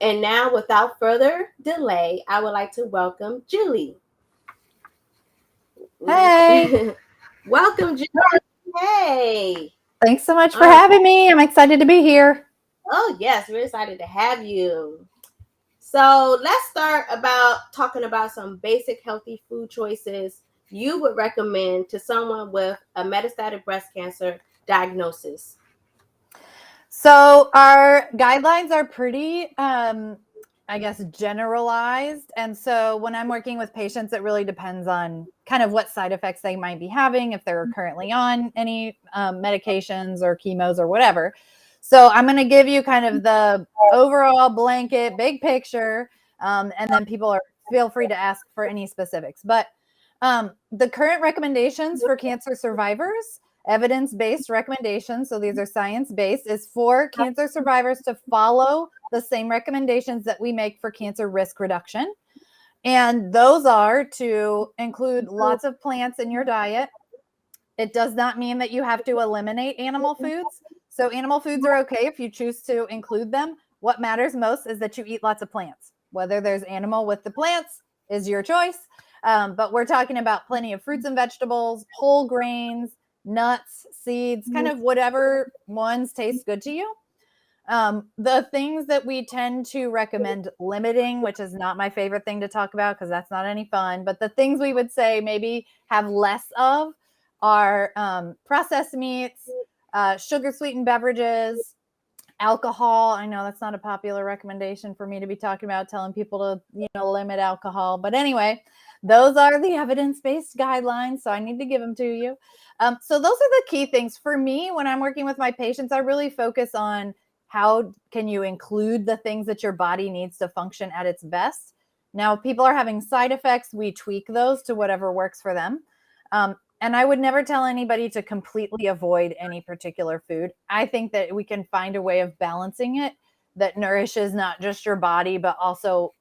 And now, without further delay, I would like to welcome Julie. Hey, Welcome, Julie. Hey. thanks so much for All right. having me. I'm excited to be here. Oh, yes, we're excited to have you. So let's start about talking about some basic healthy food choices you would recommend to someone with a metastatic breast cancer diagnosis. So, our guidelines are pretty, I guess, generalized. And so, when I'm working with patients, it really depends on kind of what side effects they might be having, if they're currently on any medications or chemos or whatever. So, I'm going to give you kind of the overall blanket, big picture, and then people are feel free to ask for any specifics. But the current recommendations for cancer survivors, evidence-based recommendations, so these are science-based, is for cancer survivors to follow the same recommendations that we make for cancer risk reduction. And those are to include lots of plants in your diet. It does not mean that you have to eliminate animal foods. So animal foods are okay if you choose to include them. What matters most is that you eat lots of plants. Whether there's animal with the plants is your choice. But we're talking about plenty of fruits and vegetables, whole grains, nuts, seeds, kind of whatever ones taste good to you. The things that we tend to recommend limiting, which is not my favorite thing to talk about because that's not any fun, but the things we would say maybe have less of are processed meats, sugar sweetened beverages, alcohol. I know that's not a popular recommendation for me to be talking about, telling people to limit alcohol, but anyway, those are the evidence-based guidelines, so I need to give them to you. So those are the key things for me when I'm working with my patients. I really focus on how can you include the things that your body needs to function at its best. Now, if people are having side effects, we tweak those to whatever works for them. And I would never tell anybody to completely avoid any particular food. I think that we can find a way of balancing it that nourishes not just your body, but also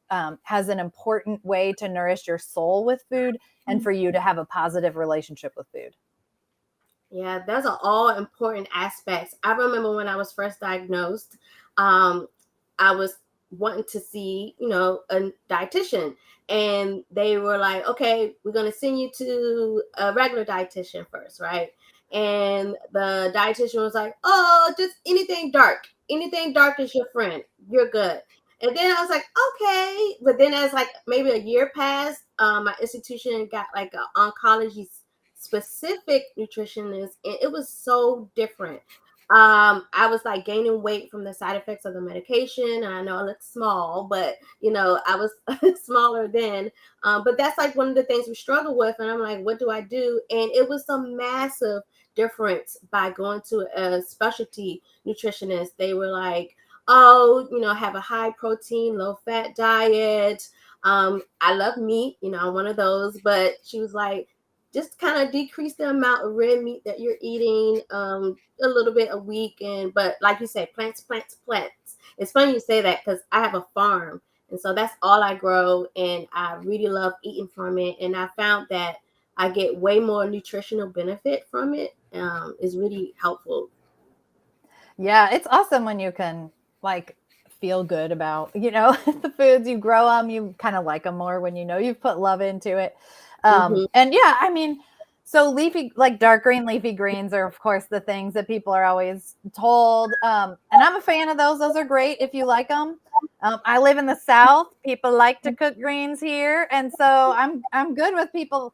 has an important way to nourish your soul with food and for you to have a positive relationship with food. Yeah, those are all important aspects. I remember when I was first diagnosed, um, I was wanting to see, a dietitian. And they were like, okay, we're going to send you to a regular dietitian first, right? And the dietitian was like, oh, just anything dark is your friend. You're good. And then I was like, okay. But then as like maybe a year passed, my institution got like an oncology specific nutritionist, and it was so different. I was like gaining weight from the side effects of the medication, and I know I look small, but I was smaller then. But that's like one of the things we struggle with, and I'm like, what do I do? And it was a massive difference by going to a specialty nutritionist. They were like, oh, have a high protein, low fat diet. I love meat, I'm one of those, but she was like, just kind of decrease the amount of red meat that you're eating a little bit a week. And but like you said, plants. It's funny you say that because I have a farm, and so that's all I grow, and I really love eating from it. And I found that I get way more nutritional benefit from it. Is really helpful. Yeah, it's awesome when you can like feel good about, the foods you grow them, you kind of like them more when you've put love into it. Hmm. And yeah, I mean, so leafy, like dark green leafy greens are of course the things that people are always told. And I'm a fan of those. Those are great if you like them. I live in the South. People like to cook greens here, and so I'm good with people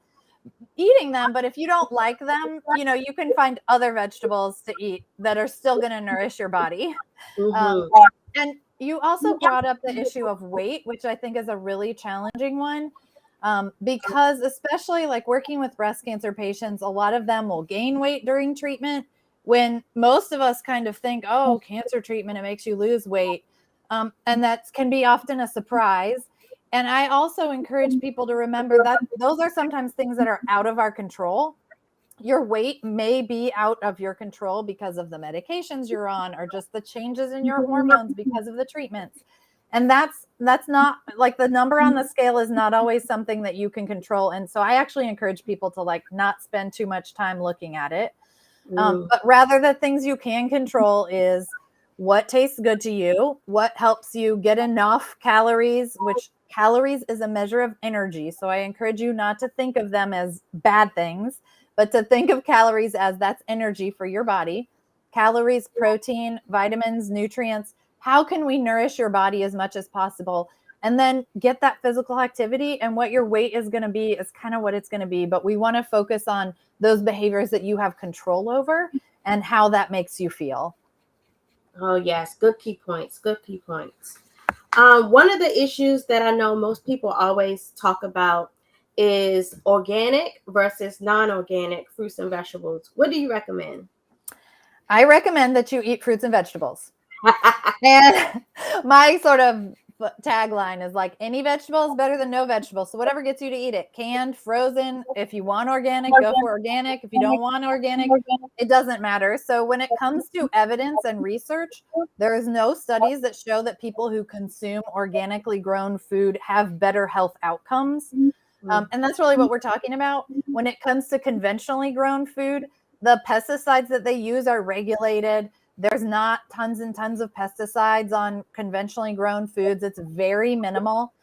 eating them. But if you don't like them, you can find other vegetables to eat that are still going to nourish your body. Um, Hmm. and you also brought up the issue of weight, which I think is a really challenging one. Because especially like working with breast cancer patients, a lot of them will gain weight during treatment when most of us kind of think, oh, cancer treatment, it makes you lose weight. And that can be often a surprise. And I also encourage people to remember that those are sometimes things that are out of our control. Your weight may be out of your control because of the medications you're on or just the changes in your hormones because of the treatments. And that's not like the number on the scale is not always something that you can control. And so I actually encourage people to like not spend too much time looking at it. Mm. But rather the things you can control is what tastes good to you, what helps you get enough calories, which calories is a measure of energy. So I encourage you not to think of them as bad things, but to think of calories as that's energy for your body. Calories, protein, vitamins, nutrients. How can we nourish your body as much as possible? And then get that physical activity, and what your weight is going to be is kind of what it's going to be. But we want to focus on those behaviors that you have control over and how that makes you feel. Oh, yes. Good key points. Good key points. One of the issues that I know most people always talk about is organic versus non-organic fruits and vegetables. What do you recommend? I recommend that you eat fruits and vegetables. And my sort of tagline is like, any vegetable is better than no vegetable. So whatever gets you to eat it, canned, frozen. If you want organic, go for organic. If you don't want organic, it doesn't matter. So when it comes to evidence and research, there is no studies that show that people who consume organically grown food have better health outcomes. And that's really what we're talking about. When it comes to conventionally grown food, the pesticides that they use are regulated. There's not tons and tons of pesticides on conventionally grown foods. It's very minimal.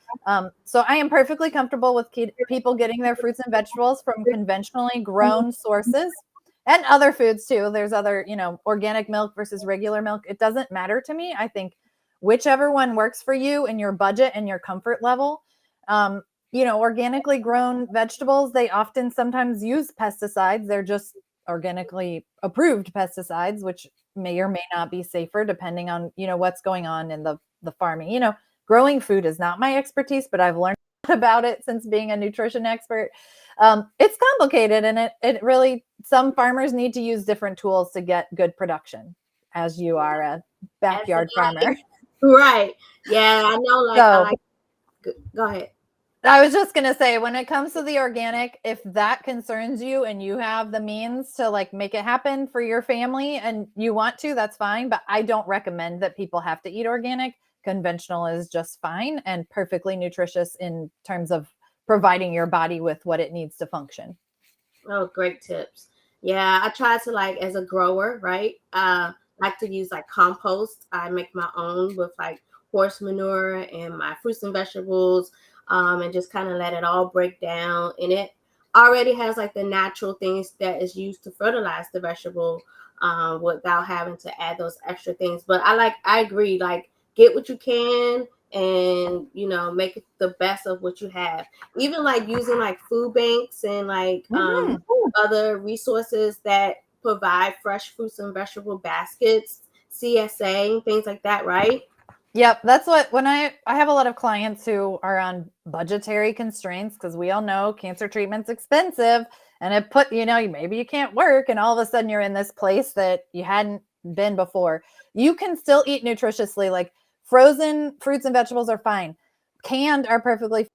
So I am perfectly comfortable with people getting their fruits and vegetables from conventionally grown sources, and other foods too. There's other, organic milk versus regular milk. It doesn't matter to me. I think whichever one works for you and your budget and your comfort level. Organically grown vegetables, they often sometimes use pesticides. They're just organically approved pesticides, which may or may not be safer depending on, what's going on in the farming. Growing food is not my expertise, but I've learned about it since being a nutrition expert. It's complicated, and it really, some farmers need to use different tools to get good production, as you are a backyard farmer. Right. Yeah, I know. So, go ahead. I was just going to say, when it comes to the organic, if that concerns you and you have the means to make it happen for your family and you want to, that's fine. But I don't recommend that people have to eat organic. Conventional is just fine and perfectly nutritious in terms of providing your body with what it needs to function. Oh, great tips. Yeah, I try to as a grower, right? Like to use compost. I make my own with horse manure and my fruits and vegetables, and just kind of let it all break down. And it already has the natural things that is used to fertilize the vegetable, without having to add those extra things. But I agree, get what you can, and make it the best of what you have. Even using food banks and other resources that provide fresh fruits and vegetable baskets, CSA, things like that, right? Yep, that's what, when I have a lot of clients who are on budgetary constraints, because we all know cancer treatment's expensive, and it put, maybe you can't work, and all of a sudden you're in this place that you hadn't been before. You can still eat nutritiously. Like, frozen fruits and vegetables are fine. Canned are perfectly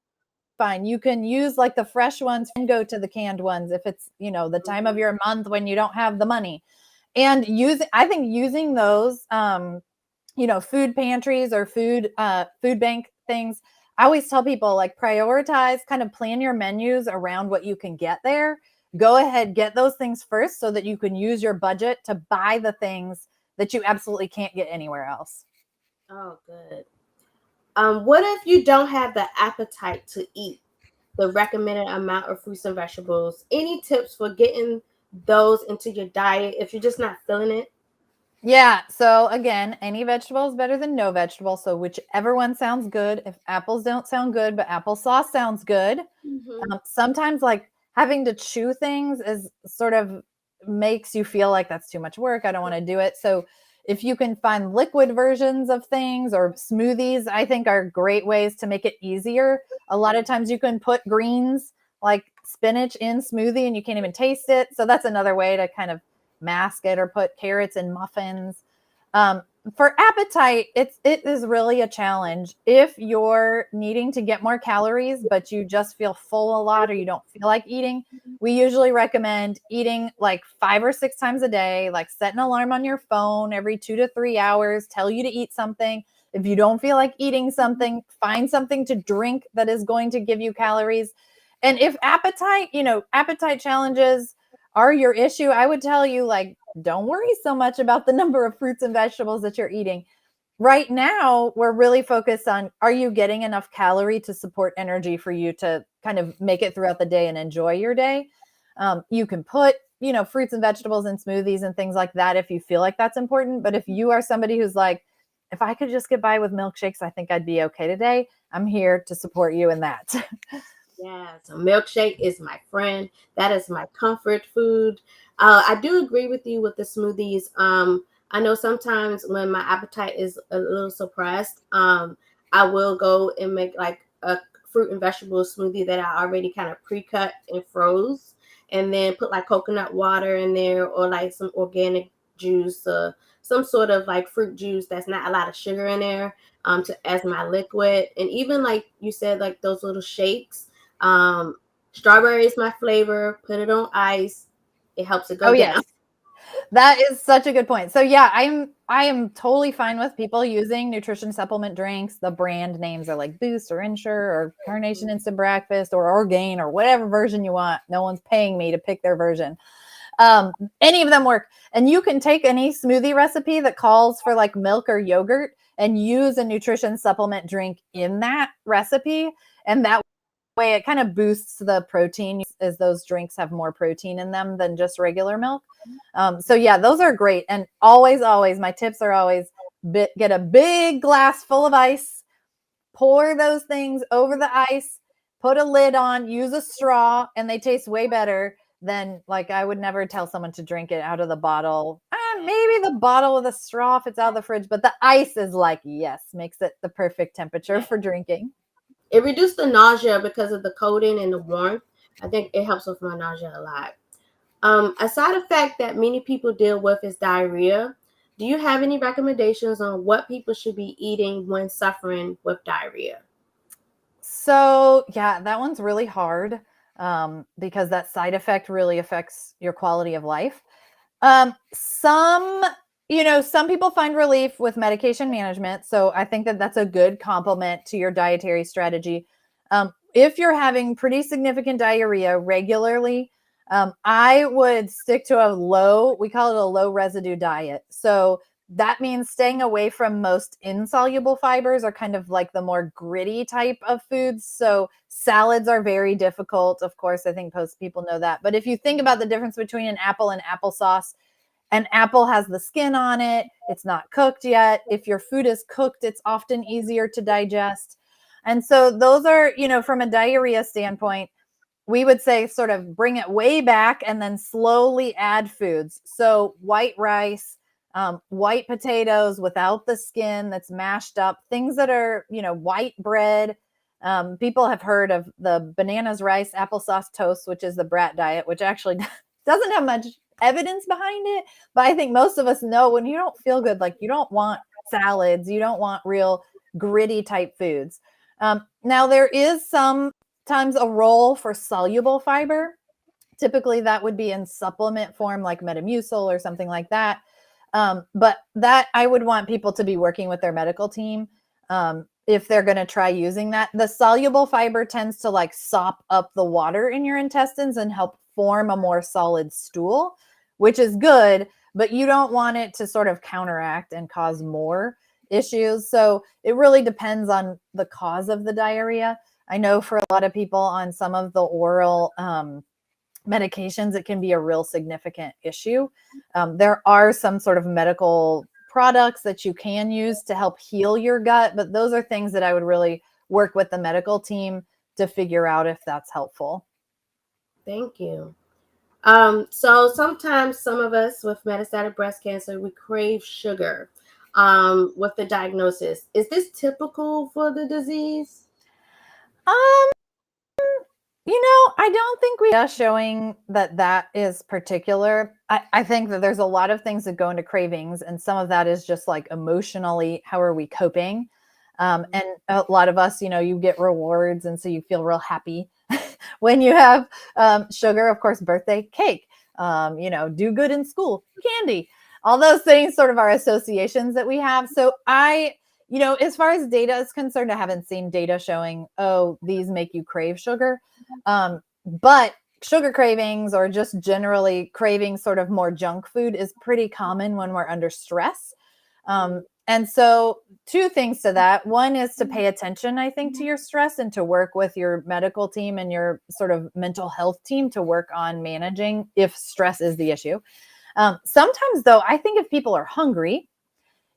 fine. You can use the fresh ones and go to the canned ones if it's, the time of your month when you don't have the money. And I think using those, food pantries or food bank things. I always tell people, prioritize, kind of plan your menus around what you can get there. Go ahead, get those things first so that you can use your budget to buy the things that you absolutely can't get anywhere else. Oh, good. What if you don't have the appetite to eat the recommended amount of fruits and vegetables? Any tips for getting those into your diet if you're just not feeling it? Yeah. So again, any vegetable is better than no vegetable. So whichever one sounds good. If apples don't sound good, but applesauce sounds good. Mm-hmm. Sometimes having to chew things is sort of makes you feel like that's too much work. I don't want to do it. So if you can find liquid versions of things, or smoothies, I think are great ways to make it easier. A lot of times you can put greens like spinach in smoothie and you can't even taste it. So that's another way to kind of mask it, or put carrots in muffins. For appetite, it is really a challenge. If you're needing to get more calories, but you just feel full a lot, or you don't feel like eating, we usually recommend eating 5 or 6 times a day, set an alarm on your phone every 2 to 3 hours, tell you to eat something. If you don't feel like eating something, find something to drink that is going to give you calories. And if appetite challenges are your issue, I would tell you don't worry so much about the number of fruits and vegetables that you're eating. Right now, we're really focused on, are you getting enough calorie to support energy for you to kind of make it throughout the day and enjoy your day? You can put, fruits and vegetables in smoothies and things like that if you feel like that's important. But if you are somebody who's like, if I could just get by with milkshakes, I think I'd be okay today. I'm here to support you in that. Yeah, so milkshake is my friend. That is my comfort food. I do agree with you with the smoothies. I know sometimes when my appetite is a little suppressed, I will go and make like a fruit and vegetable smoothie that I already kind of pre-cut and froze, and then put like coconut water in there or like some organic juice, some sort of like fruit juice that's not a lot of sugar in there, to as my liquid. And even like you said, like those little shakes. um, Strawberry is my flavor. Put it on ice. It helps it Oh, go down. yes. That is such a good point. So yeah, I am totally fine with people using nutrition supplement drinks. The brand names are like Boost or Ensure or Carnation Instant Breakfast or Orgain or whatever version you want. No one's paying me to pick their version. Any of them work. And you can take any smoothie recipe that calls for like milk or yogurt and use a nutrition supplement drink in that recipe. And that way it kind of boosts the protein, as those drinks have more protein in them than just regular milk. So yeah, those are great. And always, my tips are always get a big glass full of ice, pour those things over the ice, put a lid on, use a straw, and they taste way better than, like, I would never tell someone to drink it out of the bottle. Maybe the bottle with a straw if it's out of the fridge, but the ice is like, yes, makes it the perfect temperature for drinking. It reduced the nausea because of the coating and the warmth. I think it helps with my nausea a lot. A side effect that many people deal with is diarrhea. Do you have any recommendations on what people should be eating when suffering with diarrhea? So yeah, that one's really hard, because that side effect really affects your quality of life. Some, some people find relief with medication management. So I think that that's a good complement to your dietary strategy. If you're having pretty significant diarrhea regularly, I would stick to a low, we call it a low residue diet. So that means staying away from most insoluble fibers or kind of like the more gritty type of foods. So salads are very difficult. Of course, I think most people know that. But if you think about the difference between an apple and applesauce, an apple has the skin on it. It's not cooked yet. If your food is cooked, it's often easier to digest. And so those are, from a diarrhea standpoint, we would say sort of bring it way back and then slowly add foods. So white rice, white potatoes without the skin that's mashed up, things that are, white bread. People have heard of the bananas, rice, applesauce toast, which is the brat diet, which actually doesn't have much evidence behind it. But I think most of us know when you don't feel good, like you don't want salads, you don't want real gritty type foods. Now, there is sometimes a role for soluble fiber. Typically, that would be in supplement form, like Metamucil or something like that. But that I would want people to be working with their medical team, if they're going to try using that. The soluble fiber tends to like sop up the water in your intestines and help form a more solid stool, which is good, but you don't want it to sort of counteract and cause more issues. So it really depends on the cause of the diarrhea. I know for a lot of people on some of the oral medications, it can be a real significant issue. There are some sort of medical products that you can use to help heal your gut, but those are things that I would really work with the medical team to figure out if that's helpful. Thank you. So sometimes some of us with metastatic breast cancer, we crave sugar with the diagnosis. Is this typical for the disease? Um, I don't think we are showing that that is particular. I think that there's a lot of things that go into cravings, and some of that is just like emotionally, how are we coping? And a lot of us, you get rewards, and so you feel real happy when you have sugar, of course, birthday cake, do good in school, candy, all those things sort of are associations that we have. So as far as data is concerned, I haven't seen data showing, oh, these make you crave sugar. But sugar cravings or just generally craving sort of more junk food is pretty common when we're under stress. And so two things to that. One is to pay attention, I think, to your stress and to work with your medical team and your sort of mental health team to work on managing if stress is the issue. Sometimes, though, I think if people are hungry,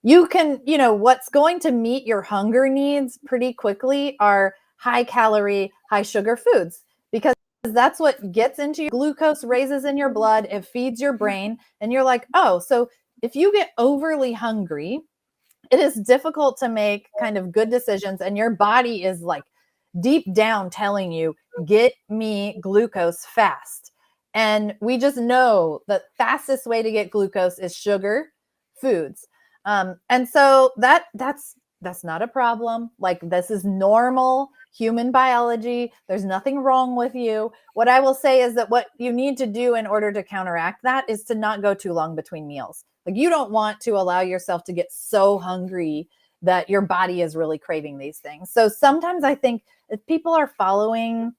you can, what's going to meet your hunger needs pretty quickly are high calorie, high sugar foods, because that's what gets into your glucose, raises in your blood, it feeds your brain. And you're like, oh, so if you get overly hungry, it is difficult to make kind of good decisions. And your body is like deep down telling you, get me glucose fast. And we just know the fastest way to get glucose is sugar foods. And so that's not a problem. Like, this is normal human biology. There's nothing wrong with you. What I will say is that what you need to do in order to counteract that is to not go too long between meals. Like, you don't want to allow yourself to get so hungry that your body is really craving these things. So sometimes I think if people are following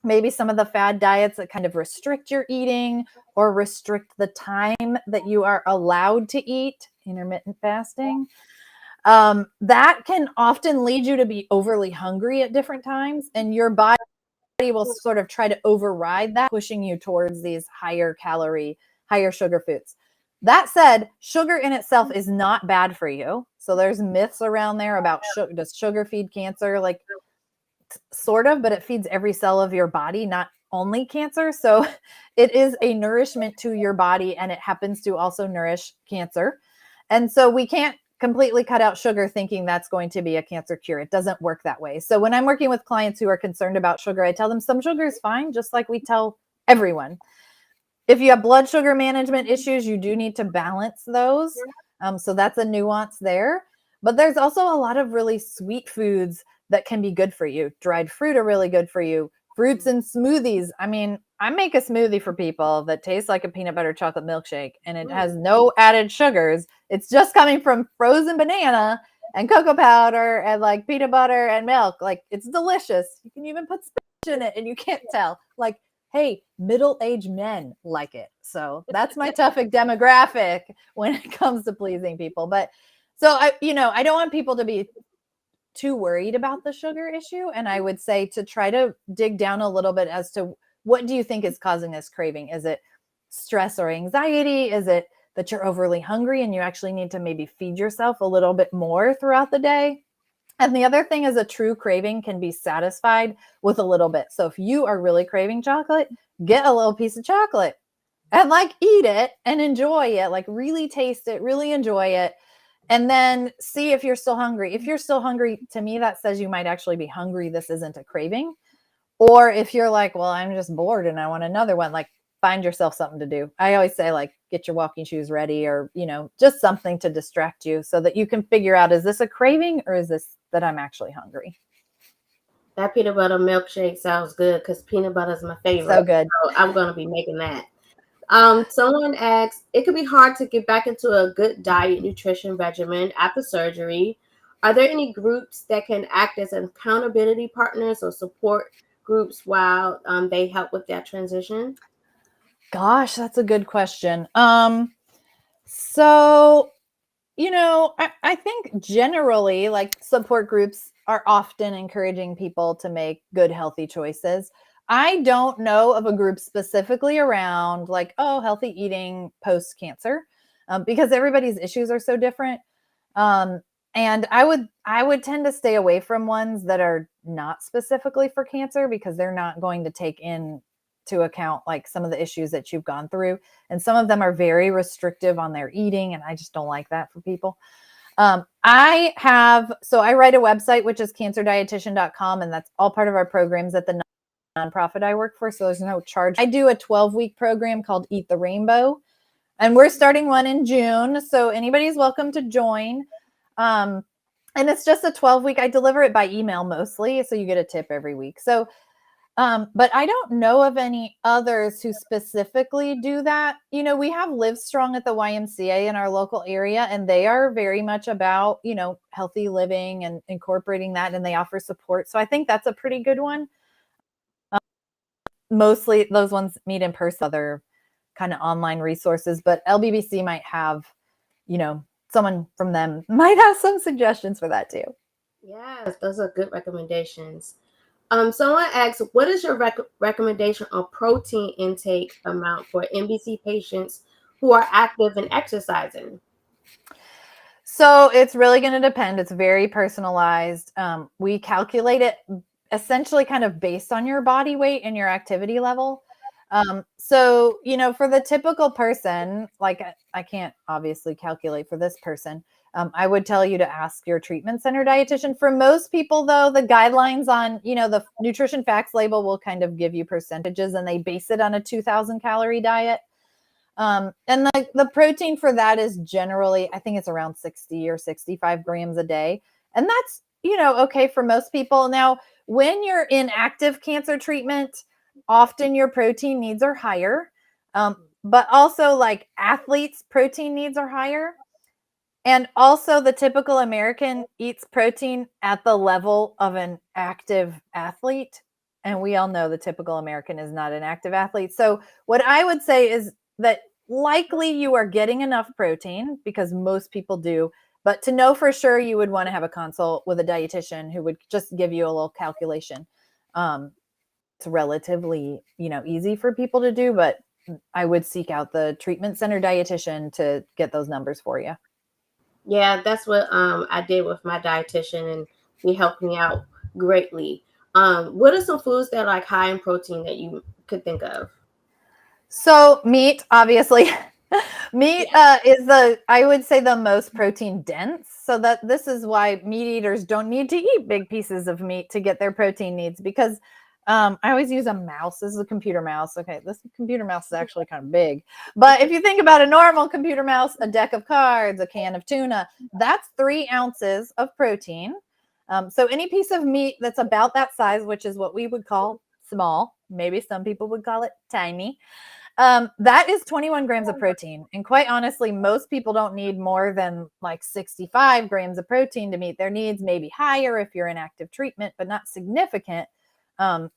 maybe some of the fad diets that kind of restrict your eating or restrict the time that you are allowed to eat, intermittent fasting, that can often lead you to be overly hungry at different times, and your body will sort of try to override that, pushing you towards these higher calorie, higher sugar foods. That said, sugar in itself is not bad for you. So there's myths around there about sugar. Does sugar feed cancer? Like, sort of, but it feeds every cell of your body, not only cancer. So it is a nourishment to your body, and it happens to also nourish cancer. And so we can't completely cut out sugar thinking that's going to be a cancer cure. It doesn't work that way. So when I'm working with clients who are concerned about sugar, I tell them some sugar is fine, just like we tell everyone. If you have blood sugar management issues, you do need to balance those. So that's a nuance there. But there's also a lot of really sweet foods that can be good for you. Dried fruit are really good for you. Fruits and smoothies. I mean, I make a smoothie for people that tastes like a peanut butter chocolate milkshake, and it has no added sugars. It's just coming from frozen banana and cocoa powder and like peanut butter and milk. Like, it's delicious. You can even put spinach in it and you can't tell. Like, hey, middle-aged men like it. So that's my toughic demographic when it comes to pleasing people. But so I don't want people to be too worried about the sugar issue. And I would say to try to dig down a little bit as to what do you think is causing this craving? Is it stress or anxiety? Is it that you're overly hungry and you actually need to maybe feed yourself a little bit more throughout the day? And the other thing is, a true craving can be satisfied with a little bit. So if you are really craving chocolate, get a little piece of chocolate and like eat it and enjoy it, like really taste it, really enjoy it. And then see if you're still hungry. If you're still hungry, to me, that says you might actually be hungry. This isn't a craving. Or if you're like, well, I'm just bored and I want another one, like, find yourself something to do. I always say, like, get your walking shoes ready, or, just something to distract you so that you can figure out, is this a craving or is this that I'm actually hungry? That peanut butter milkshake sounds good because peanut butter is my favorite. So good. So I'm going to be making that. Someone asked, it could be hard to get back into a good diet nutrition regimen after surgery. Are there any groups that can act as accountability partners or support groups while they help with that transition? Gosh, that's a good question. So, I think generally, like, support groups are often encouraging people to make good, healthy choices. I don't know of a group specifically around like, oh, healthy eating post cancer, because everybody's issues are so different. And I would tend to stay away from ones that are not specifically for cancer, because they're not going to take into account like some of the issues that you've gone through. And some of them are very restrictive on their eating, and I just don't like that for people. I write a website, which is cancerdietitian.com, and that's all part of our programs at the nonprofit I work for. So there's no charge. I do a 12-week program called Eat the Rainbow, and we're starting one in June. So anybody's welcome to join. And it's just a 12-week. I deliver it by email mostly, so you get a tip every week. So but I don't know of any others who specifically do that. We have Live Strong at the YMCA in our local area, and they are very much about, healthy living and incorporating that, and they offer support. So I think that's a pretty good one. mostly those ones meet in person, other kind of online resources, but LBBC might have, someone from them might have some suggestions for that too. Yes, those are good recommendations. Someone asks, what is your recommendation on protein intake amount for NBC patients who are active and exercising? So it's really going to depend. It's very personalized. We calculate it essentially kind of based on your body weight and your activity level. So, for the typical person, like I can't obviously calculate for this person. I would tell you to ask your treatment center dietitian. For most people, though, the guidelines on, the nutrition facts label will kind of give you percentages, and they base it on a 2,000 calorie diet. And the protein for that is generally, I think it's around 60 or 65 grams a day. And that's, okay for most people. Now, when you're in active cancer treatment, often your protein needs are higher. But also, like athletes, protein needs are higher. And also, the typical American eats protein at the level of an active athlete. And we all know the typical American is not an active athlete. So, what I would say is that likely you are getting enough protein because most people do. But to know for sure, you would want to have a consult with a dietitian who would just give you a little calculation. It's relatively, easy for people to do, but I would seek out the treatment center dietitian to get those numbers for you. Yeah, that's what I did with my dietitian, and he helped me out greatly. What are some foods that are like high in protein that you could think of? So meat, obviously, meat Yeah. is I would say the most protein dense. So that this is why meat eaters don't need to eat big pieces of meat to get their protein needs because I always use a mouse. This is a computer mouse. Okay, this computer mouse is actually kind of big. But if you think about a normal computer mouse, a deck of cards, a can of tuna, that's 3 ounces of protein. So any piece of meat that's about that size, which is what we would call small, maybe some people would call it tiny, that is 21 grams of protein. And quite honestly, most people don't need more than like 65 grams of protein to meet their needs, maybe higher if you're in active treatment, but not significant. Um,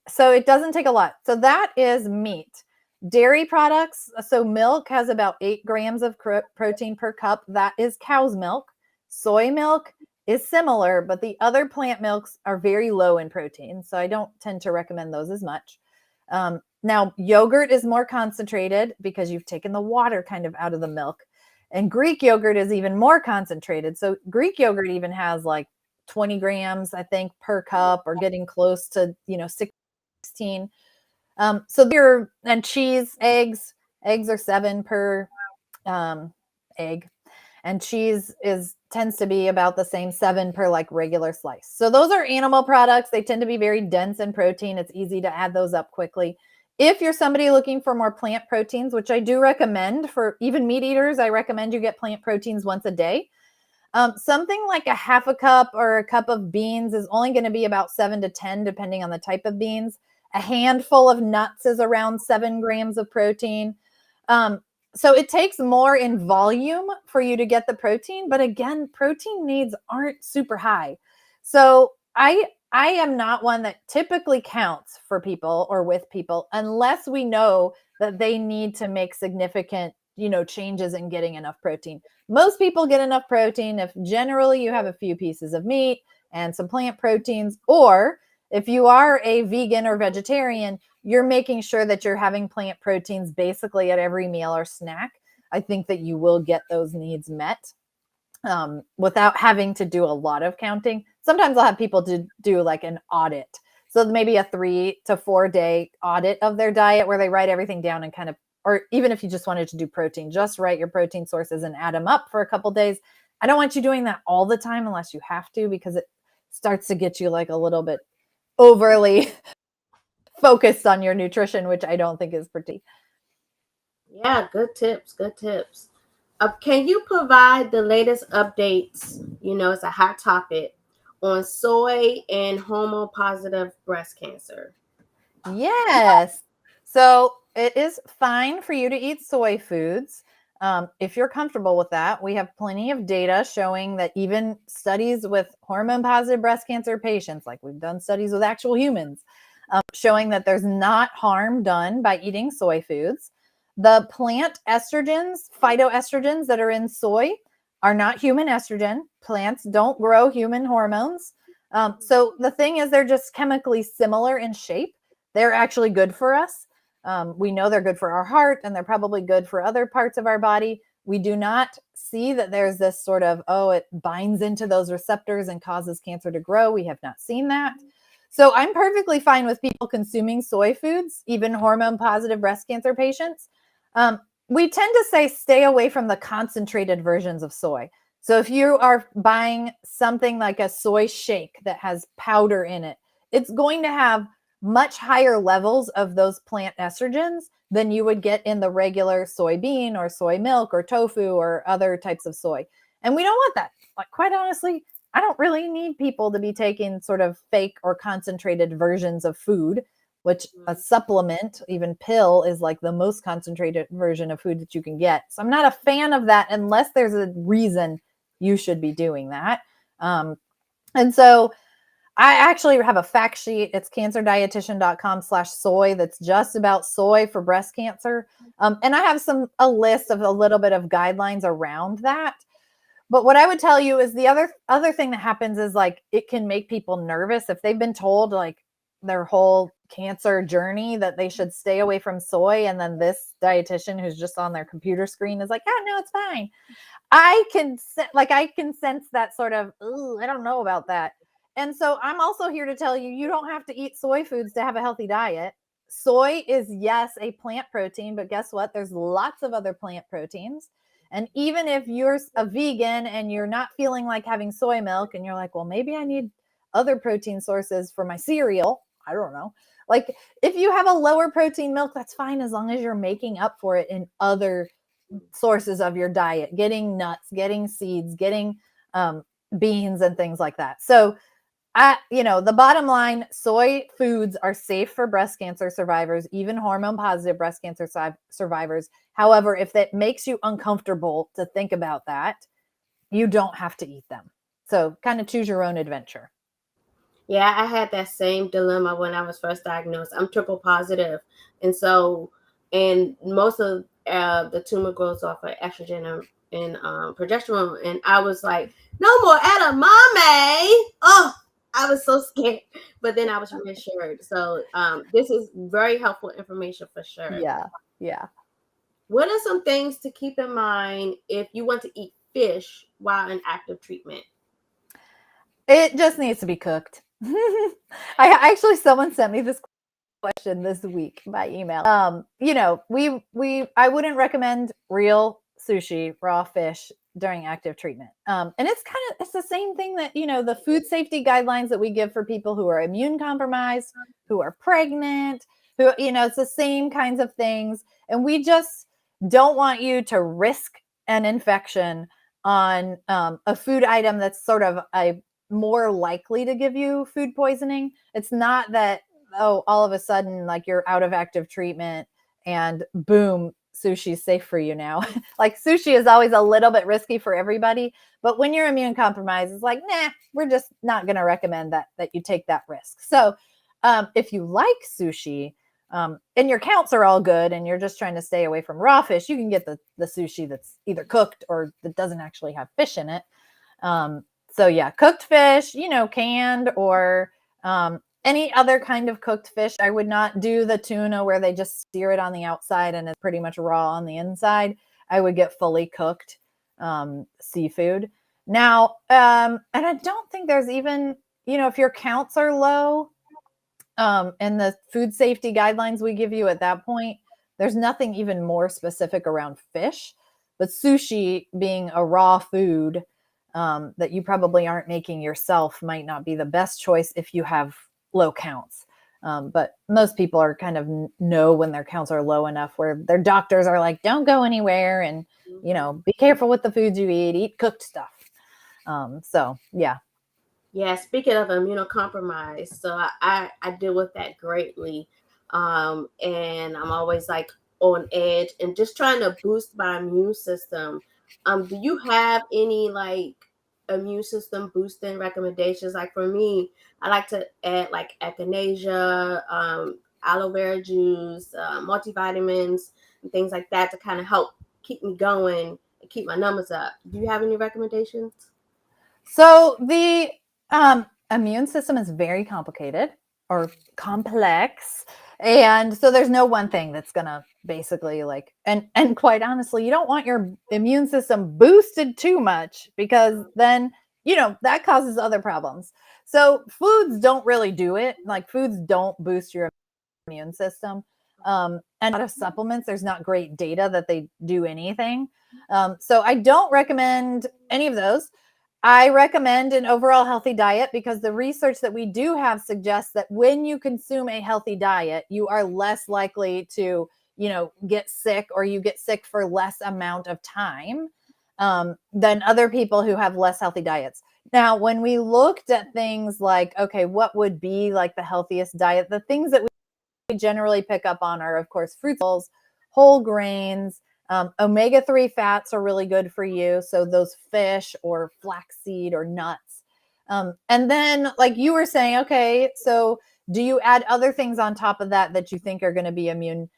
so it doesn't take a lot. So that is meat. Dairy products, so milk has about 8 grams of protein per cup. That is cow's milk. Soy milk is similar, but the other plant milks are very low in protein. So I don't tend to recommend those as much. Now, yogurt is more concentrated because you've taken the water kind of out of the milk. And Greek yogurt is even more concentrated. So Greek yogurt even has like 20 grams, I think, per cup or getting close to, 16. So there, and cheese, eggs are 7 per egg. And cheese tends to be about the same 7 per like regular slice. So those are animal products. They tend to be very dense in protein. It's easy to add those up quickly. If you're somebody looking for more plant proteins, which I do recommend for even meat eaters, I recommend you get plant proteins once a day. Something like a half a cup or a cup of beans is only going to be about 7 to 10, depending on the type of beans. A handful of nuts is around 7 grams of protein. So it takes more in volume for you to get the protein, but again, protein needs aren't super high. So I am not one that typically counts for people or with people unless we know that they need to make significant, changes in getting enough protein. Most people get enough protein if generally you have a few pieces of meat and some plant proteins, or if you are a vegan or vegetarian, you're making sure that you're having plant proteins basically at every meal or snack. I think that you will get those needs met without having to do a lot of counting. Sometimes I'll have people do like an audit. So maybe a 3 to 4 day audit of their diet where they write everything down and kind of, or even if you just wanted to do protein, just write your protein sources and add them up for a couple days. I don't want you doing that all the time unless you have to, because it starts to get you like a little bit overly focused on your nutrition, which I don't think is pretty. Yeah, good tips. Good tips. Can you provide the latest updates? It's a hot topic on soy and hormone positive breast cancer. Yes. So it is fine for you to eat soy foods. If you're comfortable with that, we have plenty of data showing that even studies with hormone positive breast cancer patients, like we've done studies with actual humans, showing that there's not harm done by eating soy foods. The plant estrogens, phytoestrogens that are in soy, are not human estrogen. Plants don't grow human hormones. So the thing is, they're just chemically similar in shape. They're actually good for us. We know they're good for our heart, and they're probably good for other parts of our body. We do not see that there's this sort of, oh, it binds into those receptors and causes cancer to grow. We have not seen that. So I'm perfectly fine with people consuming soy foods, even hormone positive breast cancer patients. Um, we tend to say stay away from the concentrated versions of soy. So if you are buying something like a soy shake that has powder in it, it's going to have much higher levels of those plant estrogens than you would get in the regular soybean or soy milk or tofu or other types of soy. And we don't want that. Like, quite honestly, I don't really need people to be taking sort of fake or concentrated versions of food, which a supplement, even pill, is like the most concentrated version of food that you can get. So I'm not a fan of that unless there's a reason you should be doing that. And so I actually have a fact sheet. It's cancerdietitian.com/soy that's just about soy for breast cancer. And I have a list of a little bit of guidelines around that. But what I would tell you is the other thing that happens is, like, it can make people nervous if they've been told, like, their whole cancer journey that they should stay away from soy, and then this dietitian who's just on their computer screen is like, "Oh, no, it's fine." I can sense that sort of, "Ooh, I don't know about that." And so I'm also here to tell you, you don't have to eat soy foods to have a healthy diet. Soy is, yes, a plant protein, but guess what? There's lots of other plant proteins. And even if you're a vegan and you're not feeling like having soy milk and you're like, well, maybe I need other protein sources for my cereal, I don't know. Like, if you have a lower protein milk, that's fine as long as you're making up for it in other sources of your diet, getting nuts, getting seeds, getting beans and things like that. So the bottom line, soy foods are safe for breast cancer survivors, even hormone positive breast cancer survivors. However, if that makes you uncomfortable to think about that, you don't have to eat them. So kind of choose your own adventure. Yeah, I had that same dilemma when I was first diagnosed. I'm triple positive, and so, and most of the tumor grows off of estrogen and progesterone, and I was like, no more edamame. Oh, I was so scared, but then I was reassured. So this is very helpful information for sure. Yeah. Yeah. What are some things to keep in mind if you want to eat fish while in active treatment? It just needs to be cooked. Actually, someone sent me this question this week by email. I wouldn't recommend real sushi, raw fish during active treatment. And it's the same thing that, the food safety guidelines that we give for people who are immune compromised, who are pregnant, who, it's the same kinds of things. And we just don't want you to risk an infection on a food item that's sort of a more likely to give you food poisoning. It's not that, oh, all of a sudden, like, you're out of active treatment and boom, sushi's safe for you now. Like, sushi is always a little bit risky for everybody, but when you're immune compromised, it's like, nah, we're just not going to recommend that you take that risk. So if you like sushi, and your counts are all good and you're just trying to stay away from raw fish, you can get the sushi that's either cooked or that doesn't actually have fish in it. So yeah, cooked fish, canned or any other kind of cooked fish. I would not do the tuna where they just sear it on the outside and it's pretty much raw on the inside. I would get fully cooked seafood. Now, and I don't think there's even, if your counts are low, and the food safety guidelines we give you at that point, there's nothing even more specific around fish. But sushi, being a raw food that you probably aren't making yourself, might not be the best choice if you have low counts. But most people are kind of know when their counts are low enough where their doctors are like, don't go anywhere, and be careful with the foods you eat cooked stuff. So yeah. Yeah, speaking of immunocompromised, so I deal with that greatly, and I'm always like on edge and just trying to boost my immune system. Do you have any like immune system boosting recommendations? Like for me, I like to add like echinacea, aloe vera juice, multivitamins, and things like that to kind of help keep me going and keep my numbers up. Do you have any recommendations? So the immune system is very complicated or complex. And so there's no one thing that's going to basically like and quite honestly, you don't want your immune system boosted too much because then, that causes other problems. So foods don't really do it. Like foods don't boost your immune system. And a lot of supplements, there's not great data that they do anything. So I don't recommend any of those. I recommend an overall healthy diet because the research that we do have suggests that when you consume a healthy diet, you are less likely to, get sick, or you get sick for less amount of time than other people who have less healthy diets. Now, when we looked at things like, okay, what would be like the healthiest diet? The things that we generally pick up on are, of course, fruits, whole grains. Omega-3 fats are really good for you. So those fish or flaxseed or nuts. And then, like you were saying, okay, so do you add other things on top of that that you think are going to be immune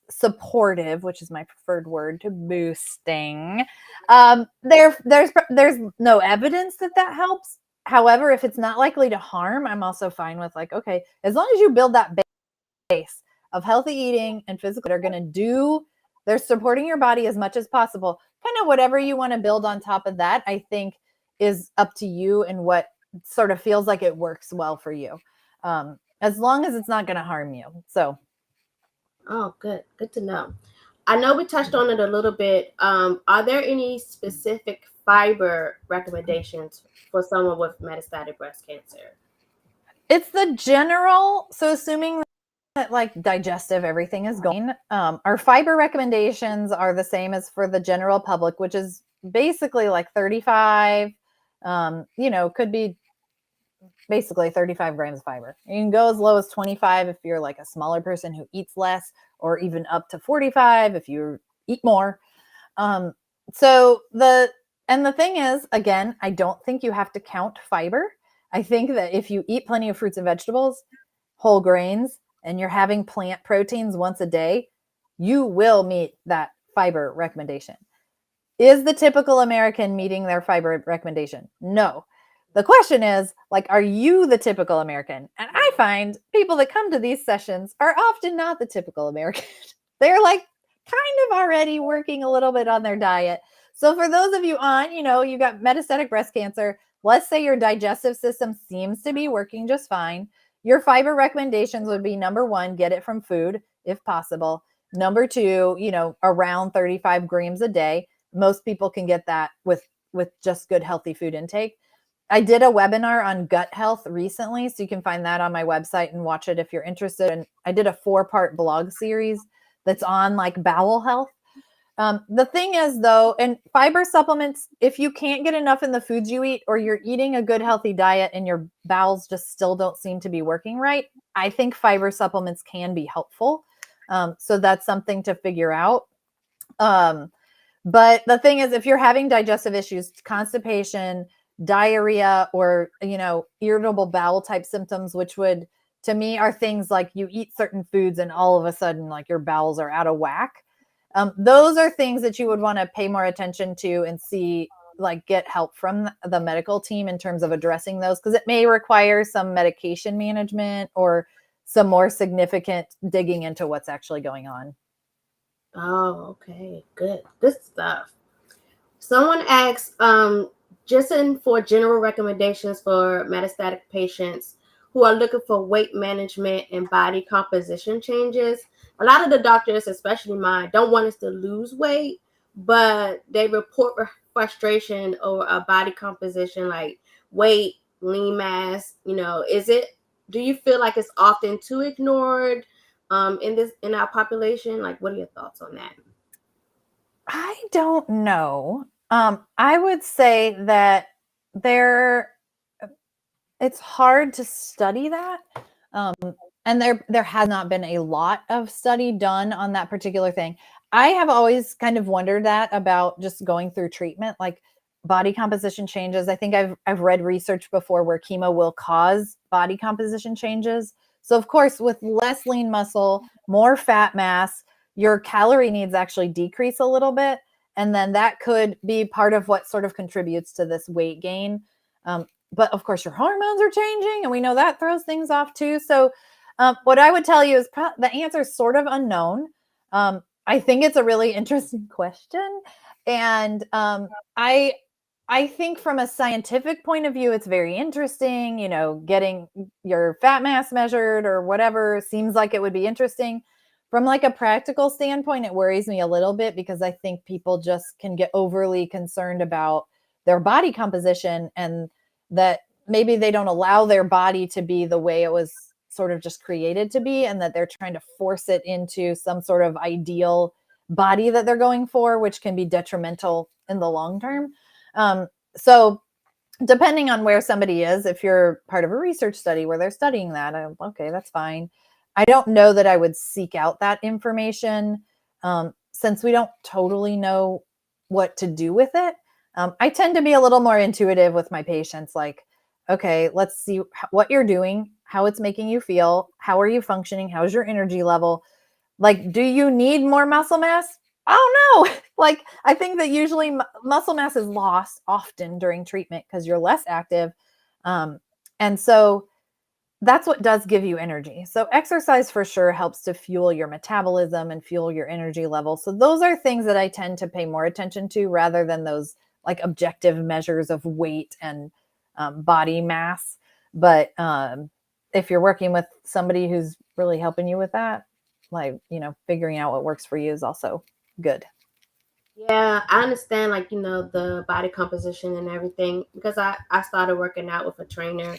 supportive, which is my preferred word, to boosting? There's no evidence that that helps. However, if it's not likely to harm, I'm also fine with like, okay, as long as you build that base of healthy eating and physical, are going to do, they're supporting your body as much as possible. Kind of whatever you want to build on top of that, I think is up to you and what sort of feels like it works well for you. As long as it's not going to harm you. So, Oh, good. Good to know. I know we touched on it a little bit. Are there any specific fiber recommendations for someone with metastatic breast cancer? it's the general, so assuming that like digestive everything is going, our fiber recommendations are the same as for the general public, which is basically like 35, could be basically 35 grams of fiber. You can go as low as 25 if you're like a smaller person who eats less, or even up to 45 if you eat more. Um, so the thing is, again, I don't think you have to count fiber. I think that if you eat plenty of fruits and vegetables, whole grains, and you're having plant proteins once a day, you will meet that fiber recommendation. Is the typical American meeting their fiber recommendation? No. The question is, like, are you the typical American? And I find people that come to these sessions are often not the typical American. They're like kind of already working a little bit on their diet. So for those of you on, you got metastatic breast cancer, let's say your digestive system seems to be working just fine. Your fiber recommendations would be number one, get it from food if possible. Number two, around 35 grams a day. Most people can get that with just good healthy food intake. I did a webinar on gut health recently, so you can find that on my website and watch it if you're interested. And I did a 4-part blog series that's on like bowel health. The thing is though, and fiber supplements, if you can't get enough in the foods you eat, or you're eating a good healthy diet and your bowels just still don't seem to be working right, I think fiber supplements can be helpful. So that's something to figure out. But the thing is, if you're having digestive issues, constipation, diarrhea, or, irritable bowel type symptoms, which would, to me, are things like you eat certain foods and all of a sudden, like your bowels are out of whack. Those are things that you would want to pay more attention to and see, like get help from the medical team in terms of addressing those, because it may require some medication management or some more significant digging into what's actually going on. Oh, okay. Good. Good stuff. Someone asks, just in for general recommendations for metastatic patients who are looking for weight management and body composition changes. A lot of the doctors, especially mine, don't want us to lose weight, but they report frustration over a body composition like weight, lean mass. Is it? Do you feel like it's often too ignored in our population? Like, what are your thoughts on that? I don't know. I would say that there it's hard to study that. Um, and there has not been a lot of study done on that particular thing. I have always kind of wondered that about just going through treatment. Like, body composition changes. I think I've read research before where chemo will cause body composition changes. So of course, with less lean muscle, more fat mass, your calorie needs actually decrease a little bit. And then that could be part of what sort of contributes to this weight gain. But of course, your hormones are changing, and we know that throws things off too. So what I would tell you is the answer is sort of unknown. I think it's a really interesting question. And I I think from a scientific point of view, it's very interesting. You know, getting your fat mass measured or whatever seems like it would be interesting. From like a practical standpoint, it worries me a little bit because I think people just can get overly concerned about their body composition and that maybe they don't allow their body to be the way it was sort of just created to be, and that they're trying to force it into some sort of ideal body that they're going for, which can be detrimental in the long term. So depending on where somebody is, if you're part of a research study where they're studying that, okay, that's fine. I don't know that I would seek out that information since we don't totally know what to do with it. I tend to be a little more intuitive with my patients, like, okay, let's see what you're doing, how it's making you feel, how are you functioning, how's your energy level? Like, do you need more muscle mass? I don't know. Like, I think that usually muscle mass is lost often during treatment because you're less active. And so that's what does give you energy. So exercise for sure helps to fuel your metabolism and fuel your energy level. So those are things that I tend to pay more attention to rather than those like objective measures of weight and body mass. But if you're working with somebody who's really helping you with that, like, you know, figuring out what works for you is also good. Yeah, I understand, like, the body composition and everything, because I started working out with a trainer.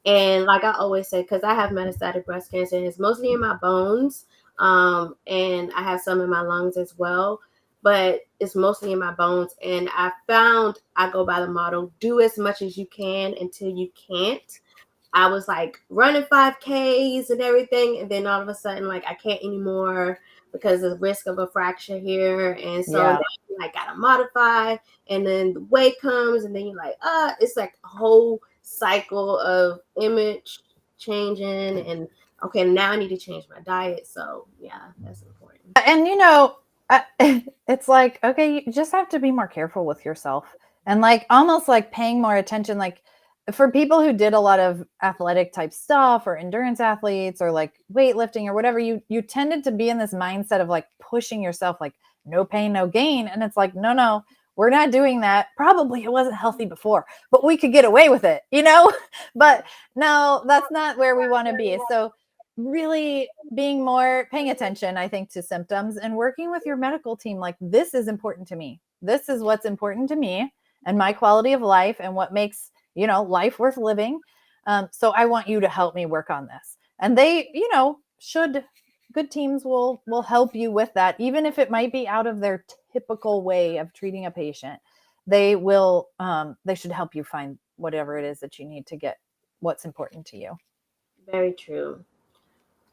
And like I always say, because I have metastatic breast cancer, and it's mostly in my bones. And I have some in my lungs as well, but it's mostly in my bones. And I found I go by the motto, do as much as you can until you can't. I was like running 5Ks and everything, and then all of a sudden, like, I can't anymore because of the risk of a fracture here. And so Yeah. now you like gotta modify, and then the weight comes, and then you're like, it's like a whole cycle of image changing, and okay, now I need to change my diet. So yeah, that's important. And you know, it's like, okay, you just have to be more careful with yourself and like almost like paying more attention. Like for people who did a lot of athletic type stuff or endurance athletes or like weightlifting or whatever, you tended to be in this mindset of like pushing yourself, like no pain, no gain. And it's like, no, we're not doing that. Probably it wasn't healthy before, but we could get away with it, you know? But no, that's not where we want to be. So really being more paying attention, I think, to symptoms and working with your medical team. Like, this is important to me. This is what's important to me and my quality of life and what makes, you know, life worth living. So I want you to help me work on this. And they, you know, should good teams will help you with that, even if it might be out of their typical way of treating a patient. They will they should help you find whatever it is that you need to get what's important to you. Very true.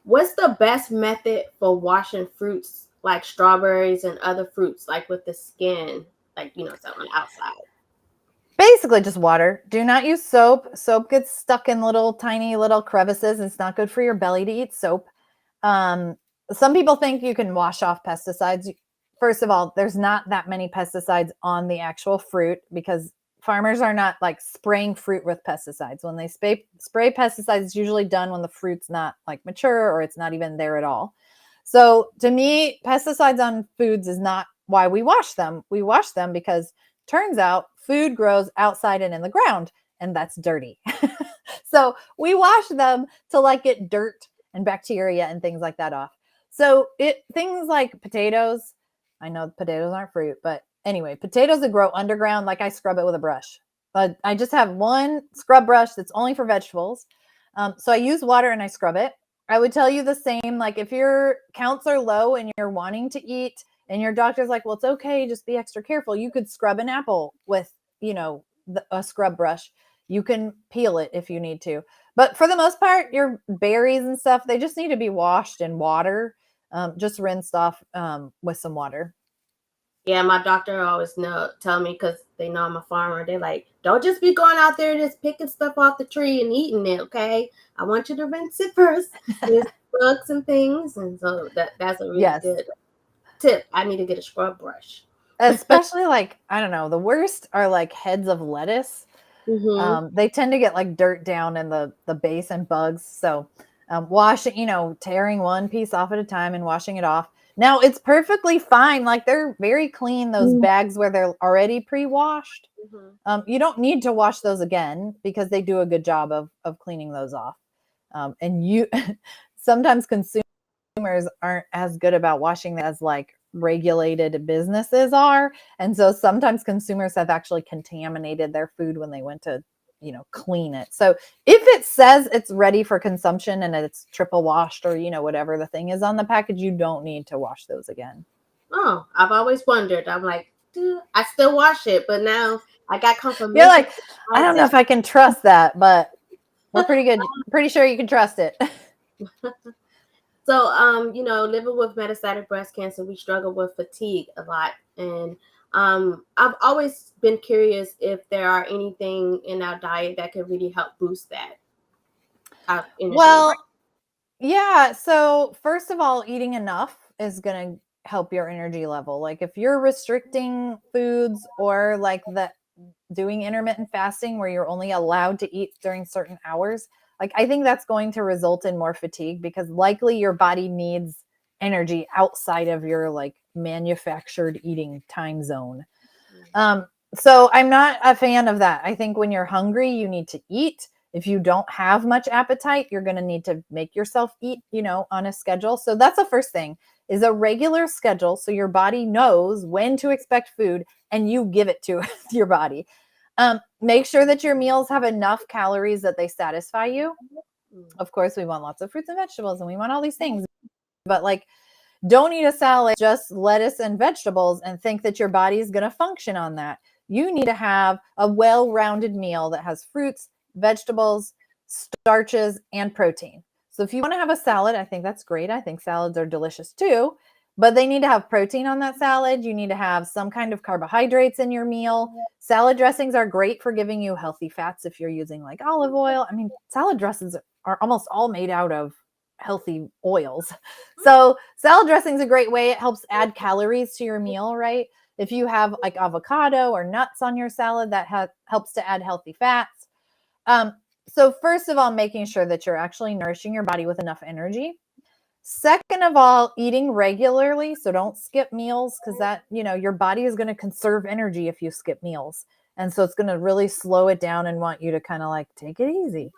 What's the best method for washing fruits like strawberries and other fruits, like with the skin, like, so on the outside? Basically just water. Do not use soap. Soap gets stuck in little tiny little crevices. It's not good for your belly to eat soap. Um, some people think you can wash off pesticides. First of all, there's not that many pesticides on the actual fruit because farmers are not like spraying fruit with pesticides. When they spray pesticides, it's usually done when the fruit's not like mature or it's not even there at all. So to me, pesticides on foods is not why we wash them. We wash them because turns out food grows outside and in the ground, and that's dirty. So we wash them to like get dirt and bacteria and things like that off. So things like potatoes, I know potatoes aren't fruit, but anyway, potatoes that grow underground, like I scrub it with a brush. But I just have one scrub brush that's only for vegetables. So I use water and I scrub it. I would tell you the same, like if your counts are low and you're wanting to eat and your doctor's like, well, it's okay, just be extra careful. You could scrub an apple with, a scrub brush. You can peel it if you need to. But for the most part, your berries and stuff, they just need to be washed in water, just rinsed off with some water. Yeah, my doctor always tell me, because they know I'm a farmer. They're like, don't just be going out there just picking stuff off the tree and eating it. Okay, I want you to rinse it first. There's bugs and things, and so that's a really Yes. good tip. I need to get a scrub brush. Especially like, I don't know, the worst are like heads of lettuce. Mhm. They tend to get like dirt down in the base and bugs. So washing, tearing one piece off at a time and washing it off. Now it's perfectly fine. Like they're very clean, those bags where they're already pre-washed. Mhm. You don't need to wash those again because they do a good job of cleaning those off. And you sometimes consumers aren't as good about washing as like regulated businesses are. And so sometimes consumers have actually contaminated their food when they went to, clean it. So if it says it's ready for consumption and it's triple washed or, whatever the thing is on the package, you don't need to wash those again. Oh, I've always wondered. I'm like, I still wash it, but now I got You're confirmation like, from I the don't know if dietitian. I can trust that, but we're pretty good. Pretty sure you can trust it. So, living with metastatic breast cancer, we struggle with fatigue a lot, and I've always been curious if there are anything in our diet that could really help boost that our energy. Well, yeah. So, first of all, eating enough is going to help your energy level. Like, if you're restricting foods or like the doing intermittent fasting where you're only allowed to eat during certain hours, like, I think that's going to result in more fatigue because likely your body needs energy outside of your like manufactured eating time zone. Um, so I'm not a fan of that. I think when you're hungry, you need to eat. If you don't have much appetite, you're going to need to make yourself eat, on a schedule. So that's the first thing is a regular schedule so your body knows when to expect food and you give it to your body. Make sure that your meals have enough calories that they satisfy you. Mm. Of course, we want lots of fruits and vegetables and we want all these things, but like don't eat a salad, just lettuce and vegetables, and think that your body is going to function on that. You need to have a well rounded meal that has fruits, vegetables, starches, and protein. So if you want to have a salad, I think that's great. I think salads are delicious too, but they need to have protein on that salad. You need to have some kind of carbohydrates in your meal. Salad dressings are great for giving you healthy fats if you're using like olive oil. I mean, salad dressings are almost all made out of healthy oils. So salad dressing is a great way. It helps add calories to your meal, right? If you have like avocado or nuts on your salad, that helps to add healthy fats. Um, so first of all, making sure that you're actually nourishing your body with enough energy. Second of all, eating regularly. So don't skip meals because that, your body is going to conserve energy if you skip meals. And so it's going to really slow it down and want you to kind of like take it easy.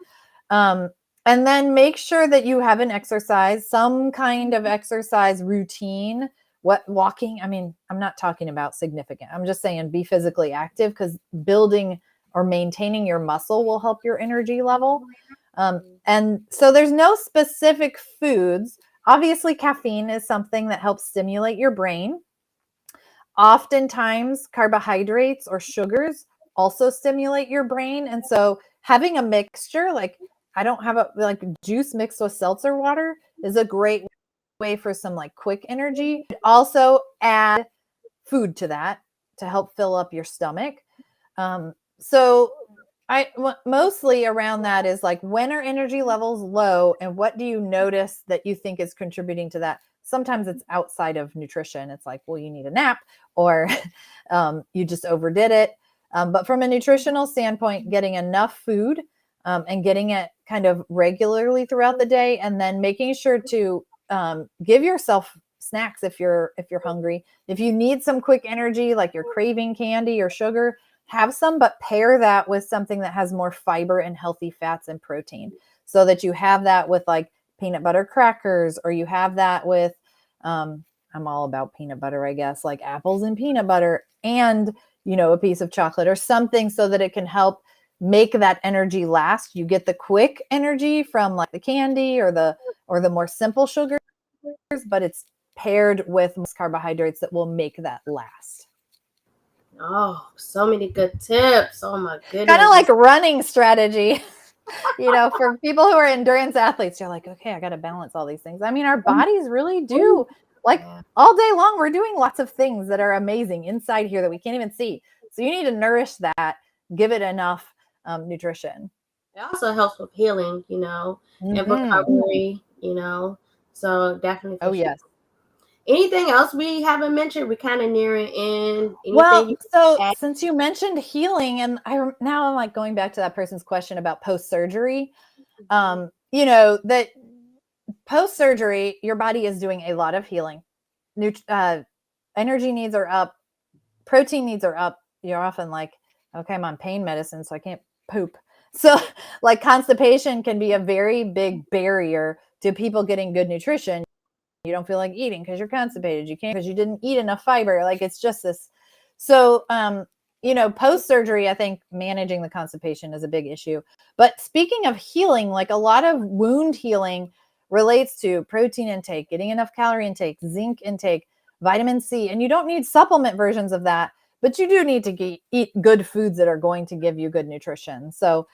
Um, and then make sure that you have an exercise, some kind of exercise routine. What walking, I mean, I'm not talking about significant. I'm just saying be physically active because building or maintaining your muscle will help your energy level. And so there's no specific foods. Obviously, caffeine is something that helps stimulate your brain. Oftentimes, carbohydrates or sugars also stimulate your brain. And so having a mixture, like I don't have a like juice mixed with seltzer water is a great way for some like quick energy. Also add food to that to help fill up your stomach. So mostly around that is like when are energy levels low and what do you notice that you think is contributing to that? Sometimes it's outside of nutrition. It's like, well, you need a nap or you just overdid it. But from a nutritional standpoint, getting enough food and getting it kind of regularly throughout the day, and then making sure to give yourself snacks if you're hungry. If you need some quick energy, like you're craving candy or sugar, have some, but pair that with something that has more fiber and healthy fats and protein, so that you have that with like peanut butter crackers, or you have that with I'm all about peanut butter, I guess, like apples and peanut butter and a piece of chocolate or something so that it can help make that energy last. You get the quick energy from like the candy or the more simple sugars, but it's paired with carbohydrates that will make that last. Oh, so many good tips. Oh my Kind of goodness. like running strategy. For people who are endurance athletes, you're like, okay, I got to balance all these things. I mean, our bodies really do Like Yeah. all day long, we're doing lots of things that are amazing inside here that we can't even see. So you need to nourish that, give it enough nutrition. It also helps with healing, and Mm-hmm. recovery, So definitely for Oh, sure. yes. Anything else we haven't mentioned? We kind of nearing in. Anything Well, you so add? since you mentioned healing, and now I'm like going back to that person's question about post surgery. Mhm. That post surgery, your body is doing a lot of healing. Energy needs are up, protein needs are up. You're often like, okay, I'm on pain medicine, so I can't poop. So, like, constipation can be a very big barrier to people getting good nutrition. You don't feel like eating because you're constipated. You can't because you didn't eat enough fiber. Like, it's just this. So, post surgery, I think managing the constipation is a big issue. But speaking of healing, like a lot of wound healing relates to protein intake, getting enough calorie intake, zinc intake, vitamin C. And you don't need supplement versions of that, but you do need to eat good foods that are going to give you good nutrition. So,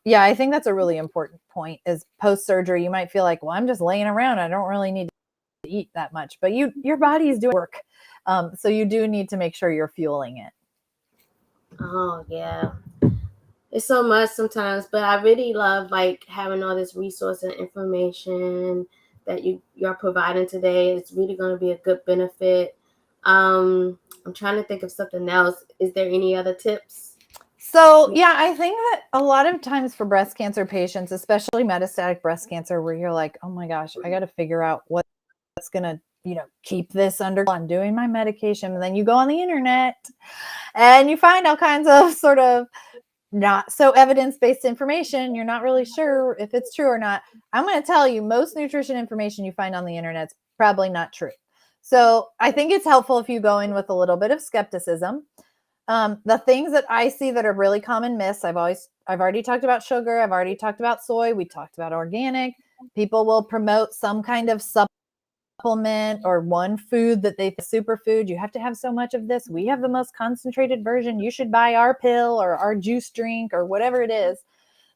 yeah, I think that's a really important point is post surgery. You might feel like, well, I'm just laying around. I don't really need to eat that much, but your body is doing work. So you do need to make sure you're fueling it. Oh yeah. It's so much sometimes, but I really love like having all this resource and information that you're providing today. It's really going to be a good benefit. I'm trying to think of something else. Is there any other tips? So, yeah, I think that a lot of times for breast cancer patients, especially metastatic breast cancer, where you're like, oh my gosh, I got to figure out what's going to, keep this under. I'm doing my medication. And then you go on the internet and you find all kinds of sort of not so evidence based information. You're not really sure if it's true or not. I'm going to tell you, most nutrition information you find on the internet's probably not true. So I think it's helpful if you go in with a little bit of skepticism. The things that I see that are really common myths, I've already talked about sugar. I've already talked about soy. We talked about organic. People will promote some kind of supplement or one food that they superfood. You have to have so much of this. We have the most concentrated version. You should buy our pill or our juice drink or whatever it is.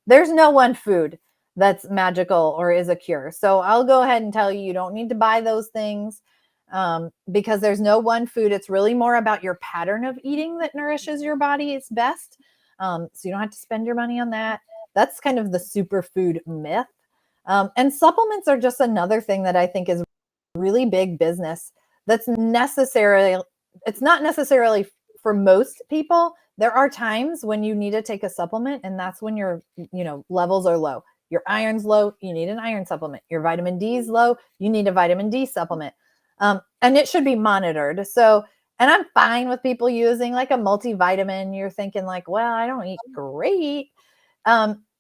There's no one food that's magical or is a cure. So I'll go ahead and tell you, you don't need to buy those things because there's no one food. It's really more about your pattern of eating that nourishes your body. It's best. So you don't have to spend your money on that. That's kind of the superfood myth. And supplements are just another thing that I think is really big business that's necessarily, it's not necessarily for most people. There are times when you need to take a supplement, and that's when your levels are low. Your iron's low, you need an iron supplement. Your vitamin D is low, you need a vitamin D supplement. And it should be monitored. So, and I'm fine with people using like a multivitamin. You're thinking like, well, I don't eat great.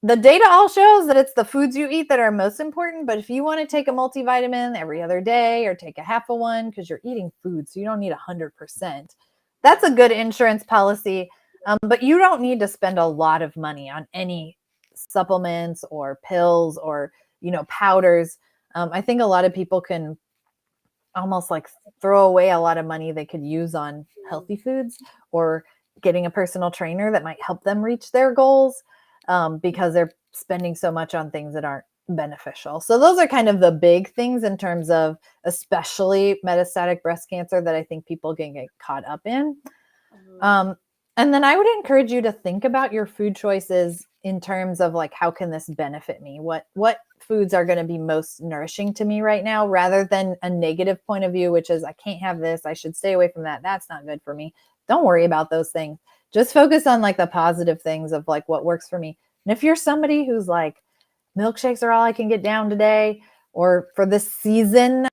The data all shows that it's the foods you eat that are most important. But if you want to take a multivitamin every other day or take a half of one because you're eating food, so you don't need 100%, that's a good insurance policy. But you don't need to spend a lot of money on any supplements or pills or powders. I think a lot of people can almost like throw away a lot of money they could use on healthy foods or getting a personal trainer that might help them reach their goals because they're spending so much on things that aren't beneficial. So those are kind of the big things in terms of especially metastatic breast cancer that I think people can get caught up in. Mhm. Um, and then I would encourage you to think about your food choices in terms of like, how can this benefit me? What foods are going to be most nourishing to me right now, rather than a negative point of view, which is I can't have this, I should stay away from that, that's not good for me. Don't worry about those things. Just focus on like the positive things of like what works for me. And if you're somebody who's like, milkshakes are all I can get down today, or for this season,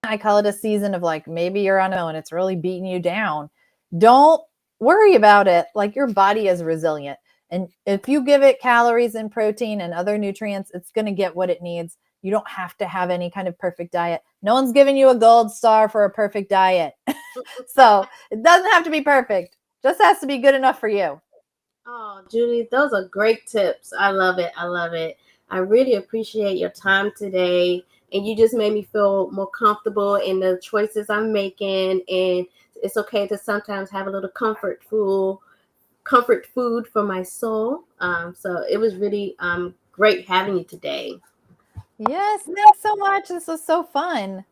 I call it a season of like maybe you're on a and it's really beating you down. Don't worry about it. Like your body is resilient. And if you give it calories and protein and other nutrients, it's going to get what it needs. You don't have to have any kind of perfect diet. No one's giving you a gold star for a perfect diet. So it doesn't have to be perfect. Just has to be good enough for you. Oh, Judy, those are great tips. I love it. I love it. I really appreciate your time today. And you just made me feel more comfortable in the choices I'm making. And it's okay to sometimes have a little comfort food for my soul. So it was really great having you today. Yes, thanks so much. This was so fun.